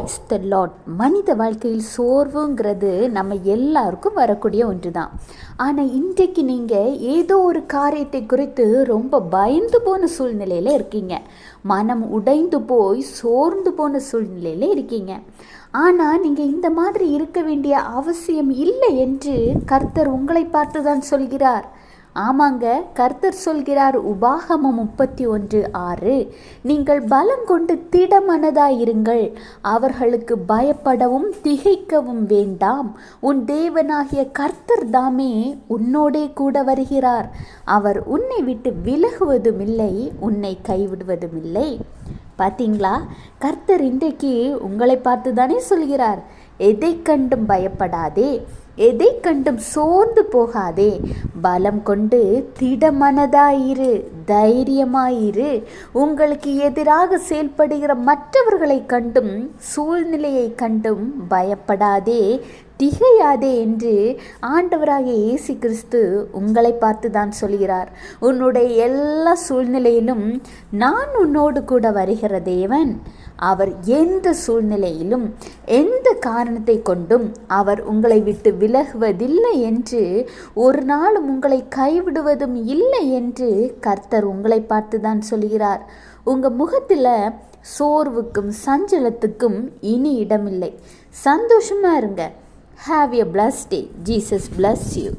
Praise the Lord. மனித வாழ்க்கையில் சோர்வுங்கிறது நம்ம எல்லாருக்கும் வரக்கூடிய ஒன்று தான். ஆனால் இன்றைக்கு நீங்கள் ஏதோ ஒரு காரியத்தை குறித்து ரொம்ப பயந்து போன சூழ்நிலையில் இருக்கீங்க. மனம் உடைந்து போய் சோர்ந்து போன சூழ்நிலையில் இருக்கீங்க. ஆனால் நீங்கள் இந்த மாதிரி இருக்க வேண்டிய அவசியம் இல்லை என்று கர்த்தர் உங்களை பார்த்து தான் சொல்கிறார். ஆமாங்க, கர்த்தர் சொல்கிறார், உபாகமம் 31:6, நீங்கள் பலம் கொண்டு திடமனதாயிருங்கள், அவர்களுக்கு பயப்படவும் திகைக்கவும் வேண்டாம், உன் தேவனாகிய கர்த்தர் தாமே உன்னோடே கூட வருகிறார், அவர் உன்னை விட்டு விலகுவதும் இல்லை, உன்னை கைவிடுவதும் இல்லை. பார்த்தீங்களா, கர்த்தர் இன்றைக்கு உங்களை பார்த்து தானே சொல்கிறார், எதை கண்டும் பயப்படாதே, எதை கண்டும் சோர்ந்து போகாதே, பலம் கொண்டு திடமனதாயிரு, தைரியமாயிரு. உங்களுக்கு எதிராக செயல்படுகிற மற்றவர்களை கண்டும் சூழ்நிலையை கண்டும் பயப்படாதே, திகையாதே என்று ஆண்டவராகிய இயேசு கிறிஸ்து உங்களை பார்த்து தான் சொல்கிறார். உன்னுடைய எல்லா சூழ்நிலையிலும் நான் உன்னோடு கூட வருகிற தேவன். அவர் எந்த சூழ்நிலையிலும் எந்த காரணத்தை கொண்டும் அவர் உங்களை விட்டு விலகுவதில்லை என்று, ஒரு நாளும் உங்களை கைவிடுவதும் இல்லை என்று கர்த்தர் உங்களை பார்த்து தான் சொல்கிறார். உங்கள் முகத்தில் சோர்வுக்கும் சஞ்சலத்துக்கும் இனி இடமில்லை. சந்தோஷமாக இருங்க. Have a blessed day. Jesus bless you.